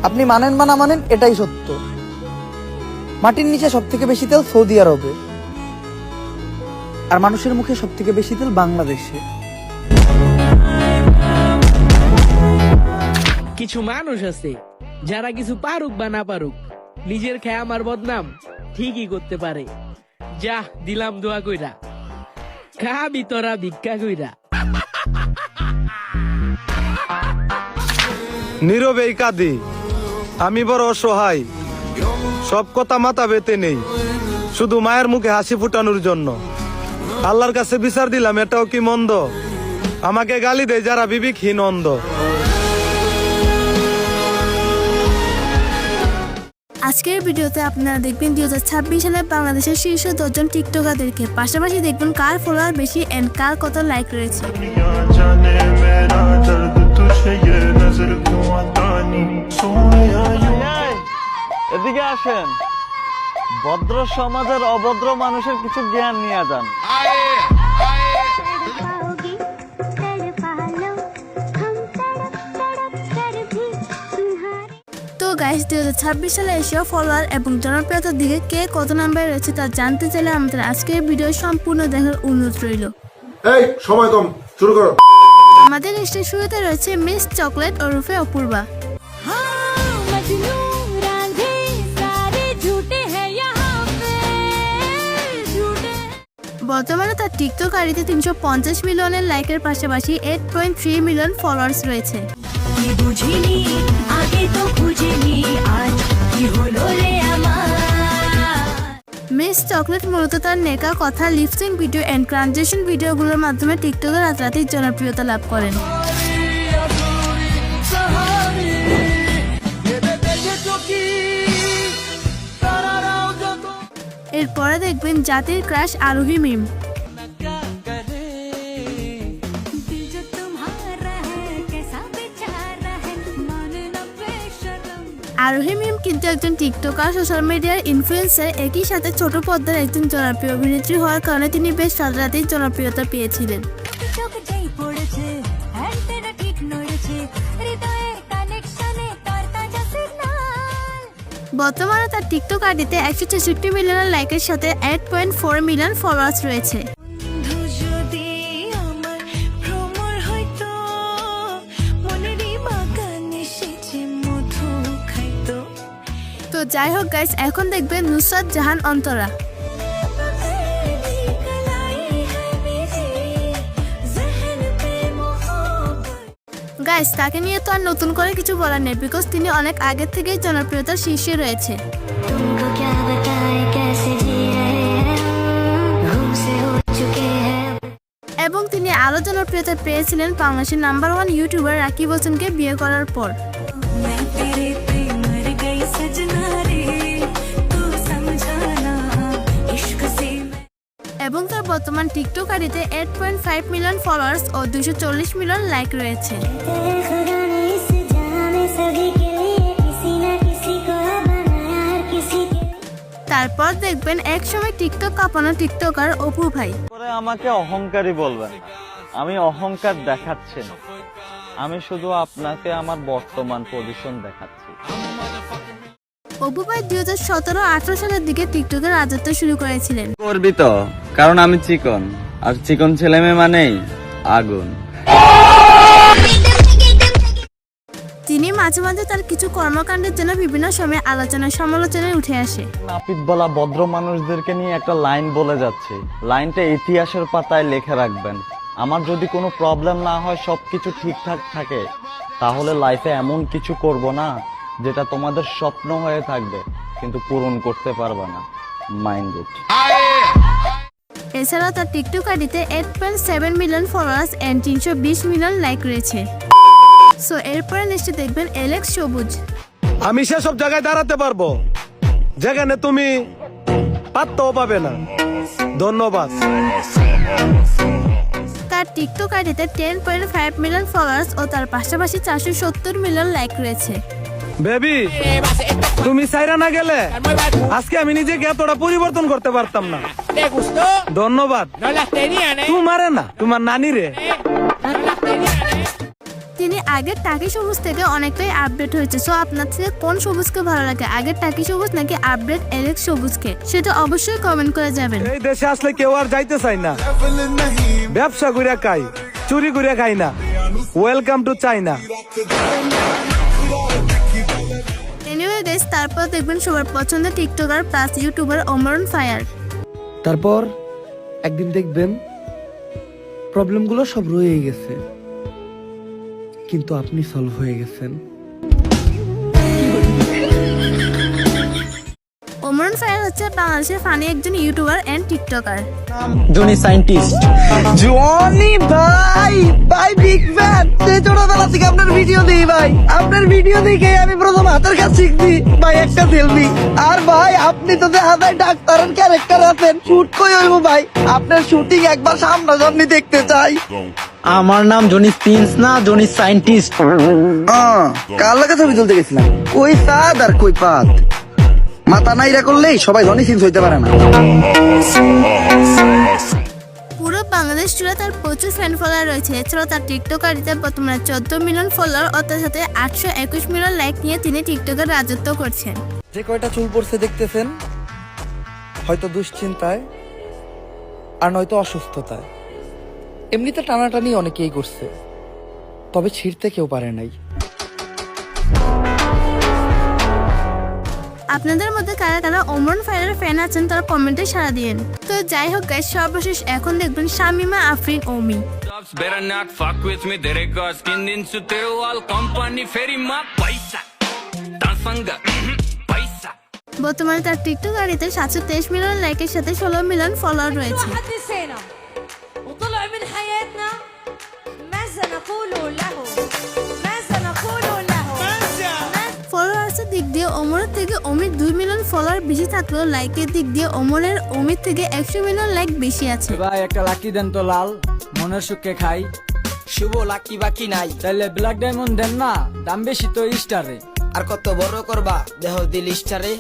আপনি মানেন বা না মানেন এটাই সত্য। মাটির নিচে সব থেকে বেশি তেল সৌদি আরবে, আর মানুষের মুখে সব থেকে বেশি তেল বাংলাদেশে। কিছু মানুষ আছে যারা কিছু পারুক বা না পারুক নিজের খেয়ে আমার বদনাম ঠিকই করতে পারে। যা দিলাম দোয়া কইরা, খাবি তোরা ভিক্ষা কইরা। নীরবেই কাঁদি, আমি বড় অসহায়, সব কথা মাথা বেতে নেই, শুধু মায়ের মুখে হাসি ফুটানোর জন্য। আল্লাহর কাছে বিচার দিলাম, এটাও কি মন্দ? আমাকে গালি দেয় যারা বিবেকহীন অন্ধ। আজকের ভিডিওতে আপনারা দেখবেন 2026 সালে বাংলাদেশের শীর্ষ 10 জন টিকটকারদেরকে, পাশাপাশি দেখবেন কার ফলোয়ার বেশি এন্ড কার কত লাইক রয়েছে। এদিকে আসেন, ভদ্র সমাজের অভদ্র মানুষের কিছু জ্ঞান নিয়ে যান। তো গাইস, 2026 সালে এশিয়া ফলোয়ার এবং জনপ্রিয়তার দিকে কে কত নাম্বারে রয়েছে তা জানতে চাইলে আমাদের আজকের ভিডিও সম্পূর্ণ দেখার অনুরোধ রইল। এই সময় কম, শুরু করো। আমাদের লিস্টের শুরুতে রয়েছে মিস চকলেট ওরফে অপূর্বা। বর্তমানে তার টিকটক আইডিতে 350 মিলিয়নের লাইকের পাশাপাশি 8.3 মিলিয়ন ফলোয়ার্স রয়েছে। মিস চকলেট মূলত তার নেকা কথা, লিপসিং ভিডিও এন্ড ট্রানজেকশন ভিডিওগুলোর মাধ্যমে টিকটকে রাতারাতি জনপ্রিয়তা লাভ করেন। এরপরে দেখবেন জাতির ক্রাশ আরোহী মিম। আরোহী মিম কিন্তু একজন টিকটকার, সোশ্যাল মিডিয়ার ইনফ্লুয়েন্সার, একই সাথে ছোট পর্দার একজন জনপ্রিয় অভিনেত্রী হওয়ার কারণে তিনি বেশ রাতারাতি জনপ্রিয়তা পেয়েছিলেন। বর্তমানে তার টিকটক আইডিতে 166 মিলিয়ন লাইকের সাথে 8.4 মিলিয়ন ফলোয়ার্স রয়েছে। তো যাই হোক গাইস, এখন দেখবেন নুসরাত জাহান অন্তরা। গাইস, তাকে নিয়ে তো আর নতুন করে কিছু বলার নেই, বিকজ তিনি অনেক আগের থেকেই জনপ্রিয়তার শীর্ষে রয়েছে। এবং তিনি আরো জনপ্রিয়তা পেয়েছিলেন বাংলাদেশের নাম্বার 1 ইউটিউবার রাকিব হোসেনকে বিয়ে করার পর। এবং তার বর্তমান টিকটক আইডিতে 8.5 মিলিয়ন ফলোয়ার্স ও 240 মিলিয়ন লাইক রয়েছে। তারপর দেখবেন একসময় টিকটক কাঁপানো টিকটকার অপু ভাই। আমাকে অহংকারী বলবেন না, আমি অহংকার দেখাচ্ছি না, আমি শুধু আপনাকে আমার বর্তমান পজিশন দেখাচ্ছি। অপু ভাই 2017-18 সালের দিকে টিকটকের রাজত্ব শুরু করেছিলেন। গর্বিত, কারণ আমি চিকন, আর চিকন ছেলে মেয়ে মানেই আগুন। তিনি মাঝে মাঝে তার কিছু কর্মকাণ্ডের জন্য বিভিন্ন সময় আলোচনা সমালোচনায় উঠে আসে। নাপিত বলা ভদ্র মানুষদেরকে নিয়ে একটা লাইন বলে যাচ্ছে, লাইনটা ইতিহাসের পাতায় লিখে রাখবেন। আমার যদি কোনো প্রবলেম না হয়, সবকিছু ঠিকঠাক থাকে, তাহলে লাইফে এমন কিছু করব না যেটা তোমাদের স্বপ্ন হয়ে থাকবে কিন্তু পূরণ করতে পারবে না। Mind it. এছাড়াও তার টিকটক আইডিতে 8.7 million followers and 320 million like রয়েছে। সো এরপরে লিস্টে দেখবেন এলেক্স সবুজ। আমি সেসব জায়গায় দাঁড়াতে পারবো যেখানে তুমি পাত্তাও পাবে না। ধন্যবাদ। তার টিকটক আইডিতে 10.5 মিলিয়ন ফলোয়ার্স ও তার পাশাপাশি 470 মিলিয়ন লাইক রয়েছে। বেবি, তুমি সাইরা না গেলে আজকে আমি নিজেকে এতটা পরিবর্তন করতে পারতাম না। ধন্যবাদ। তোমারে না, তোমার নানি রে। তিনি আগের টাকি সবুজ থেকে অনেকটাই আপডেট হয়েছে। সো আপনার থেকে কোন সবুজকে ভালো লাগে, আগের টাকি সবুজ নাকি আপডেট এলেক্স সবুজকে, সেটা অবশ্যই কমেন্ট করে যাবেন। এই দেশে আসলে কেউ আর যাইতে চাই না, ব্যবসা কইরা খাই, চুরি কইরা খাই না। Welcome to China. Anyway guys, তারপর দেখবেন সবার পছন্দের টিকটকার প্লাস ইউটিউবার ওমরন ফায়ার। তারপর একদিন দেখবেন প্রবলেমগুলো সব রয়ে গেছে, কিন্তু আপনি সলভ হয়ে গেছেন। ওমরন ফায়ার হচ্ছে বাংলাদেশের ফানি একজন YouTuber and TikToker. Johnny scientist. Johnny ভাই, ভাই বিগ ফ্যান। সেই ছোটবেলা থেকে আপনার ভিডিও দিই ভাই, আপনার ভিডিও দেখে আমি প্রথম হাতের কাজ শিখছি ভাই, একটা সেলফি। আর ভাই আপনি তো দেখা যায় ডাক্তারের ক্যারেক্টার আছেন, শুট কই হইব ভাই, আপনার শুটিং একবার সামনাসামনি দেখতে চাই। আমার নাম জনি প্রিন্স না, জনি সায়েন্টিস্ট। কার লাগে ছবি তুলতে গেছিলাম, কই সাদ আর কই পাত, মাথা নাইরা করলেই সবাই জনি সিন্স হইতে পারে না। পুরো বাংলাদেশ জুড়ে তার প্রচুর ফ্যান ফলোয়ার রয়েছে। এছাড়াও তার টিকটক আইডিতে বর্তমানে 14 মিলিয়ন ফলোয়ার ও তার সাথে 821 মিলিয়ন লাইক নিয়ে তিনি টিকটকের রাজত্ব করছেন। যে কয়টা চুল পড়ছে দেখতেছেন, হয়তো দুশ্চিন্তায় আর নয়তো অসুস্থতায়, এমনিতে টানাটানি অনেকেই করছে, তবে ছিঁড়তে কেউ পারে নাই। আপনাদের মধ্যে কারা কারা ওমরন ফায়ারের ফ্যান আছেন তারা কমেন্টে সাড়া দিয়েন। তো যাই হোক গাইস, সর্বশেষ এখন দেখবেন Shamima Afrin ওমি। Better not fuck with me, तेरे का skin din su tero all company ferry ma paisa tansanga paisa। বর্তমানে তার টিকটক আইডিতে 723 মিলিয়ন লাইকের সাথে 16 মিলিয়ন ফলোয়ার রয়েছে। واحد نسينا وطلع من حياتنا، ماذا نقول له؟ ماذا نقول له؟ ফলোয়ার্সের দিক দিয়ে ওমরের থেকে অমির 2 মিলিয়ন ফলোয়ার বেশি থাকলেও লাইকের দিক দিয়ে ওমরের অমির থেকে 100 মিলিয়ন লাইক বেশি আছে। ভাই একটা লাকি দেন তো লাল, মনের সুখে খাই। শুভ লাকি বাকি নাই, তাইলে ব্ল্যাক ডায়মন্ড দেন না, দাম বেশি তো স্টারে। আর কত বড় করবা দেহ দিল স্টারে।